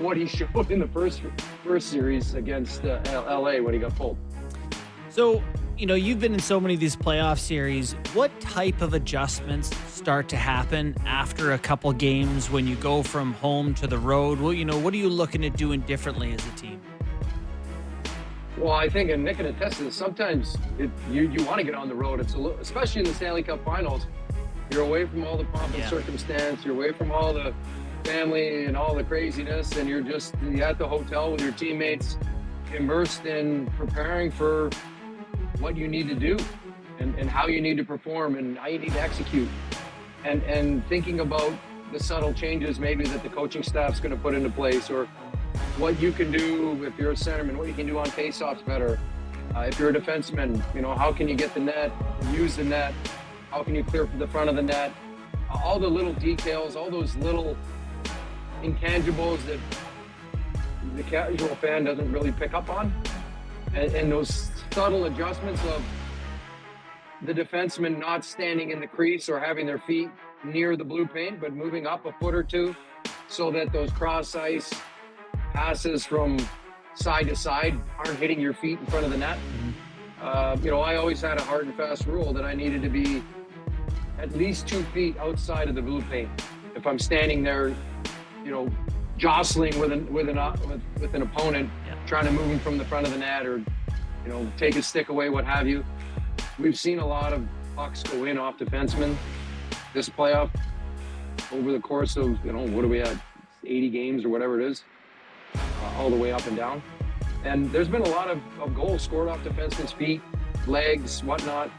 what he showed in the first series against LA when he got pulled. So, you've been in so many of these playoff series. What type of adjustments start to happen after a couple games when you go from home to the road? Well, what are you looking at doing differently as a team? Well, I think, and Nick can attest to this, sometimes you want to get on the road. It's especially in the Stanley Cup Finals. You're away from all the pomp and circumstance. You're away from all the family and all the craziness, and you're at the hotel with your teammates, immersed in preparing for what you need to do and how you need to perform and how you need to execute, and thinking about the subtle changes maybe that the coaching staff's going to put into place, or what you can do if you're a centerman, what you can do on faceoffs better. If you're a defenseman, how can you get the net, use the net? How can you clear from the front of the net? All the little details, all those little intangibles that the casual fan doesn't really pick up on. And those subtle adjustments of the defenseman not standing in the crease or having their feet near the blue paint, but moving up a foot or two so that those cross ice passes from side to side aren't hitting your feet in front of the net. I always had a hard and fast rule that I needed to be at least 2 feet outside of the blue paint. If I'm standing there, jostling with an opponent, trying to move him from the front of the net, or take his stick away, what have you. We've seen a lot of pucks go in off defensemen this playoff over the course of what do we have, 80 games or whatever it is, all the way up and down. And there's been a lot of goals scored off defensemen's feet, legs, whatnot.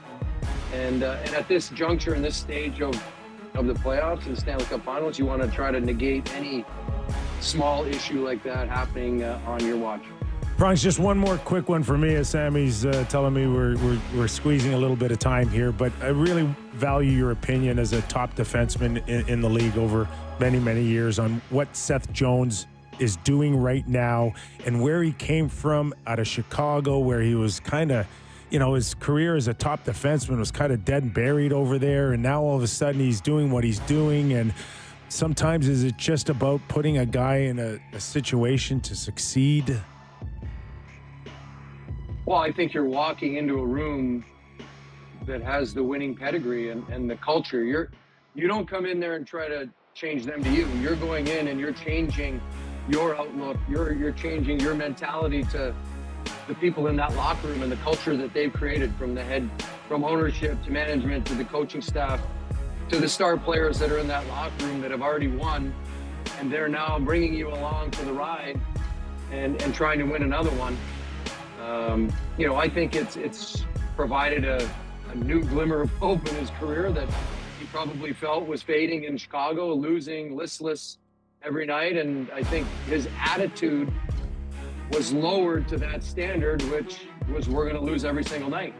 And at this juncture, in this stage of the playoffs and the Stanley Cup Finals, you want to try to negate any small issue like that happening on your watch. Prongs, just one more quick one for me, as Sammy's telling me we're squeezing a little bit of time here, but I really value your opinion as a top defenseman in the league over many, many years on what Seth Jones is doing right now and where he came from out of Chicago, where he was kind of, his career as a top defenseman was kind of dead and buried over there, and now all of a sudden he's doing what he's doing. And sometimes is it just about putting a guy in a situation to succeed? Well, I think you're walking into a room that has the winning pedigree and the culture. You don't come in there and try to change them to you. You're going in and you're changing your outlook. You're changing your mentality to the people in that locker room and the culture that they've created, from the head, from ownership to management to the coaching staff to the star players that are in that locker room that have already won, and they're now bringing you along for the ride and trying to win another one. I think it's provided a new glimmer of hope in his career that he probably felt was fading in Chicago, losing listless every night. And I think his attitude was lowered to that standard, which was we're going to lose every single night.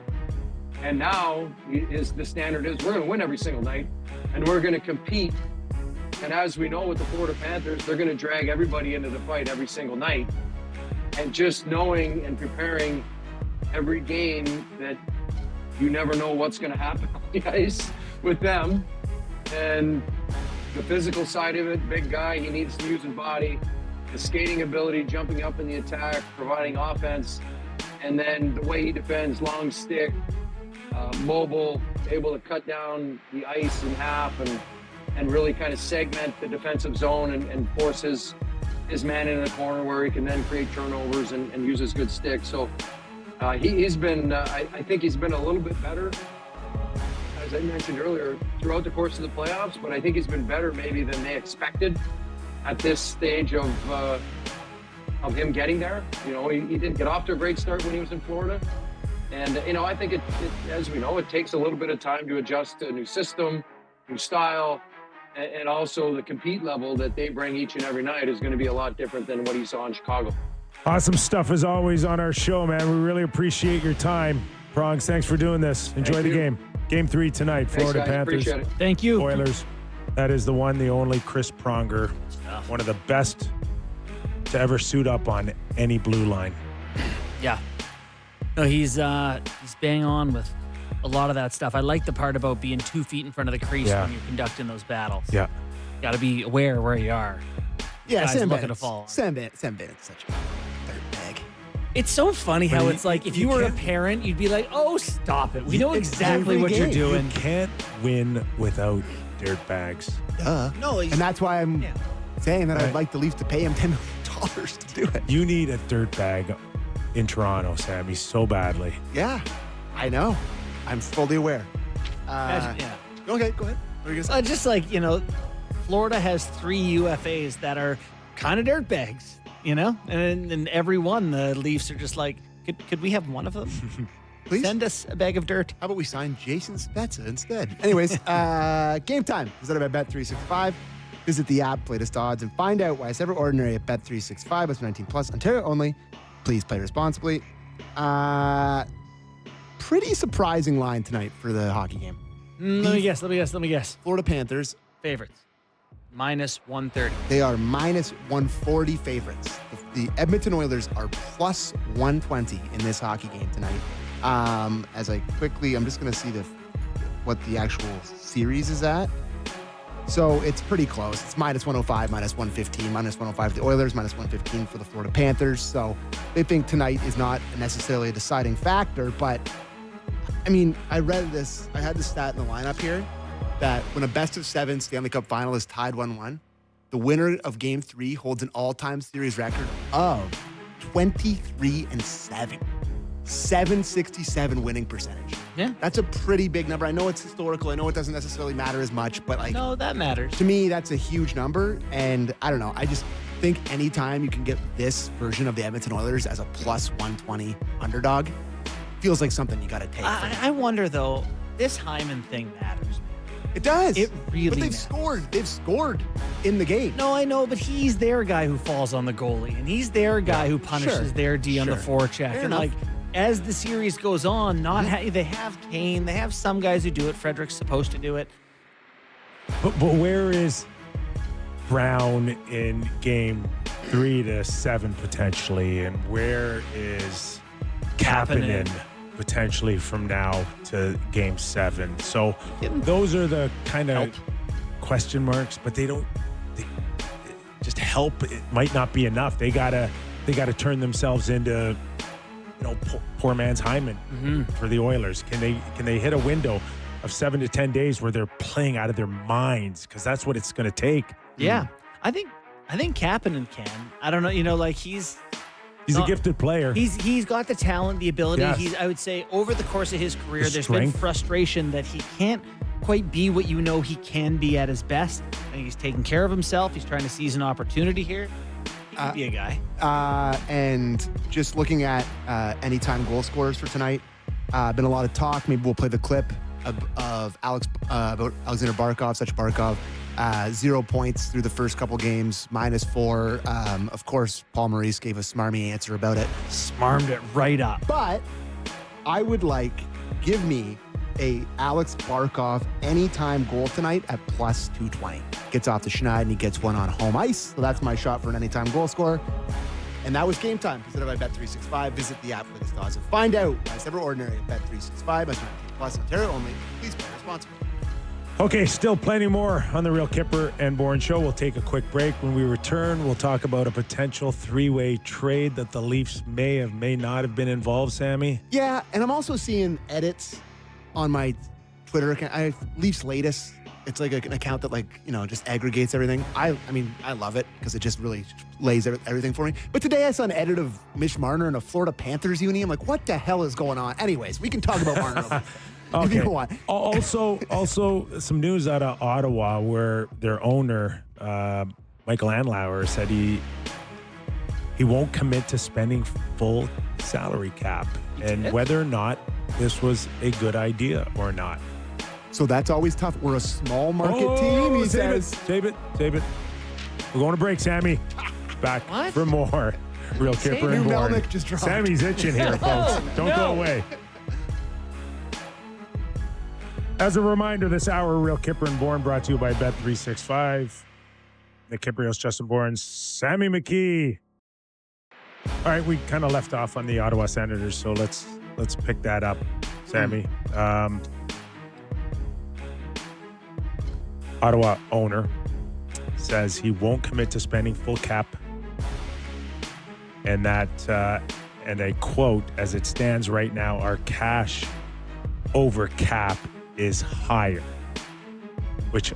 And now the standard is we're going to win every single night, and we're going to compete. And as we know with the Florida Panthers, they're going to drag everybody into the fight every single night. And just knowing and preparing every game that you never know what's going to happen on the ice with them. And the physical side of it, big guy, he needs to use his body, the skating ability, jumping up in the attack, providing offense, and then the way he defends, long stick, mobile, able to cut down the ice in half and really kind of segment the defensive zone and force his man in the corner where he can then create turnovers and use his good stick. So he's been, I think he's been a little bit better, as I mentioned earlier, throughout the course of the playoffs, but I think he's been better maybe than they expected at this stage of him getting there. He didn't get off to a great start when he was in Florida. And, I think it, as we know, it takes a little bit of time to adjust to a new system, new style, and also the compete level that they bring each and every night is going to be a lot different than what he saw in Chicago. Awesome stuff as always on our show, man. We really appreciate your time. Prongs, thanks for doing this. Enjoy the game. Game 3 tonight, Florida Panthers. Appreciate it. Thank you. Oilers. That is the one, the only Chris Pronger. One of the best to ever suit up on any blue line. Yeah. No, he's bang on with a lot of that stuff. I like the part about being 2 feet in front of the crease when you're conducting those battles. Yeah. Got to be aware where you are. Yeah, guys Sam looking to Bennett's, fall on. Sam Bennett's such a dirtbag. It's so funny how But it's like if you you were a can't- parent, you'd be like, "Oh, stop it! We know It's exactly every what you're game. doing." You can't win without dirtbags. Duh. No, And that's why I'm yeah. saying that I'd Right. like the Leafs to pay him $10 million to do it. You need a dirtbag in Toronto, Sammy, so badly. Yeah, I know. I'm fully aware. Imagine- yeah. Okay, go ahead. What are you gonna say? Just like, Florida has 3 UFAs that are kind of dirtbags, and every one the Leafs are just like, could we have one of them? Please? Send us a bag of dirt. How about we sign Jason Spezza instead? Anyways, game time. Presented by Bet365. Visit the app, latest odds, and find out why it's ever ordinary at Bet365. It's 19 plus, Ontario only. Please play responsibly. Pretty surprising line tonight for the hockey game. Let me guess. Florida Panthers, Favorites. Minus 130. they are minus 140 favorites. The Edmonton Oilers are plus 120 in this hockey game tonight. As I quickly, I'm just going to see what the actual series is at. So it's pretty close. It's minus 105, minus 115, minus 105 for the Oilers, minus 115 for the Florida Panthers. So they think tonight is not necessarily a deciding factor. But, I mean, I read this. I had the stat in the lineup here that when a best-of-7 Stanley Cup final is tied 1-1, the winner of Game 3 holds an all-time series record of 23-7. 767 winning percentage. Yeah. That's a pretty big number. I know it's historical. I know it doesn't necessarily matter as much, but like No, that matters. to me, that's a huge number. And I don't know. I just think anytime you can get this version of the Edmonton Oilers as a plus 120 underdog, feels like something you got to take. I wonder, though, this Hyman thing matters. It does. It really But they've matters. scored. They've scored in the game. No, I know, but he's their guy who falls on the goalie, and he's their guy who punishes Sure. their D on the Sure. forecheck. Fair And enough. like as the series goes on, they have Kane, they have some guys who do it. Frederick's supposed to do it. But where is Brown in game 3 to 7 potentially? And where is Kapanen potentially from now to game 7? So those are the kind of question marks, but they just help. It might not be enough. They gotta turn themselves into poor man's Hyman for the Oilers. Can they hit a window of 7 to 10 days where they're playing out of their minds? Because that's what it's going to take. Yeah, I think Kapanen can. I don't know. Like he's a gifted player. He's got the talent, the ability. Yes. I would say over the course of his career, The there's strength. been frustration that he can't quite be what he can be at his best. I think he's taking care of himself. He's trying to seize an opportunity here. He could be a guy. And just looking at anytime goal scorers for tonight, been a lot of talk. Maybe we'll play the clip of about Alexander Barkov, such Barkov. 0 points through the first couple games, -4. Of course, Paul Maurice gave a smarmy answer about it. Smarmed it right up. But I would give me a Alex Barkov anytime goal tonight at plus 220. Gets off the schneid and he gets one on home ice. So that's my shot for an anytime goal scorer. And that was game time. Presented by Bet365. Visit the app for the odds and find out why it's ever ordinary at Bet365. That's 19 plus, Ontario only. Please play responsibly. Okay, still plenty more on the Real Kipper and Bourne Show. We'll take a quick break. When we return, we'll talk about a potential 3-way trade that the Leafs may not have been involved, Sammy. Yeah, and I'm also seeing edits on my Twitter account. I have Leafs Latest. It's like an account that just aggregates everything. I mean, I love it because it just really lays everything for me. But today I saw an edit of Mitch Marner in a Florida Panthers uni. I'm like, what the hell is going on? Anyways, we can talk about Marner. If you want. Also, some news out of Ottawa where their owner, Michael Andlauer, said he won't commit to spending full salary cap and whether or not this was a good idea or not. So that's always tough. We're a small market team, he says. Save it. We're going to break, Sammy. Back for more Real Kipper and New Bourne. Melnick just dropped. Sammy's itching here, folks. Don't go away. As a reminder, this hour, Real Kipper and Bourne brought to you by Bet365. Nick Kiprios, Justin Bourne, Sammy McKee. All right, we kind of left off on the Ottawa Senators, so let's pick that up, Sammy. Ottawa owner says he won't commit to spending full cap, and that, and I quote, as it stands right now, our cash over cap is higher. Which,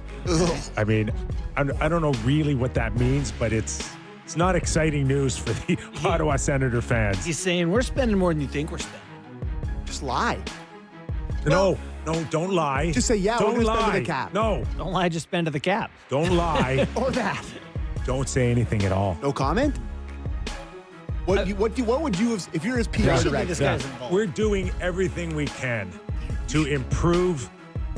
I mean, I don't know really what that means, but it's not exciting news for the Ottawa Senator fans. He's saying we're spending more than you think we're spending. Just lie. No, don't lie. Just say, yeah, don't we're going to spend lie. to the cap. No, Don't lie, just spend to the cap. don't lie. Or that. Don't say anything at all. No comment? What would you have, if you're his PR Especially director? this guy's involved. We're doing everything we can to improve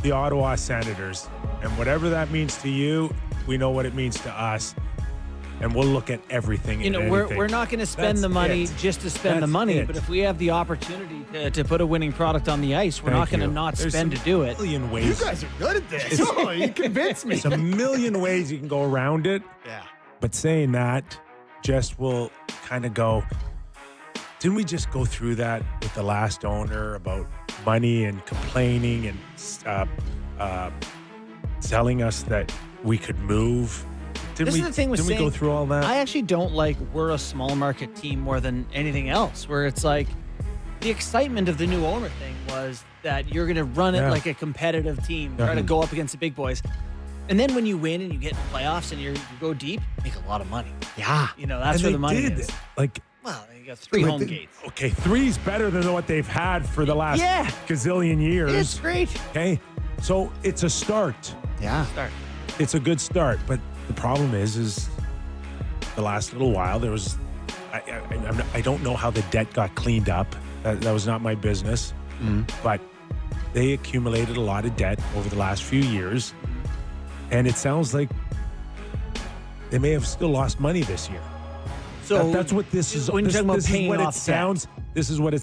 the Ottawa Senators. And whatever that means to you, we know what it means to us. And we'll look at everything. You know, and we're anything. not going to spend That's the money it. just to spend the That's money, it. but if we have the opportunity to put a winning product on the ice, we're not going to not There's spend to some do it. million You ways. guys are good at this. Oh, you convinced me. There's a million ways you can go around it. Yeah. But saying that just will kind of go, didn't we just go through that with the last owner about money and complaining and telling us that we could move? This is the thing with didn't we go saying- through all that? I actually don't like we're a small market team more than anything else, where it's like the excitement of the new owner thing was that you're going to run it Yeah. like a competitive team, try to Mhm. go up against the big boys. And then when you win and you get in the playoffs and you go deep, you make a lot of money. Yeah. You know, that's And where they the money did. is. Like, Well, you got 3 Like home the- gates. okay, 3's better than what they've had for the last Yeah. gazillion years. It's great. Okay, so it's a start. Yeah. Start. It's a good start, but the problem is the last little while there was, I don't know how the debt got cleaned up. That was not my business, but they accumulated a lot of debt over the last few years, and it sounds like they may have still lost money this year. So That's what this is. when you're this, talking about this is paying what off it sounds. This is what it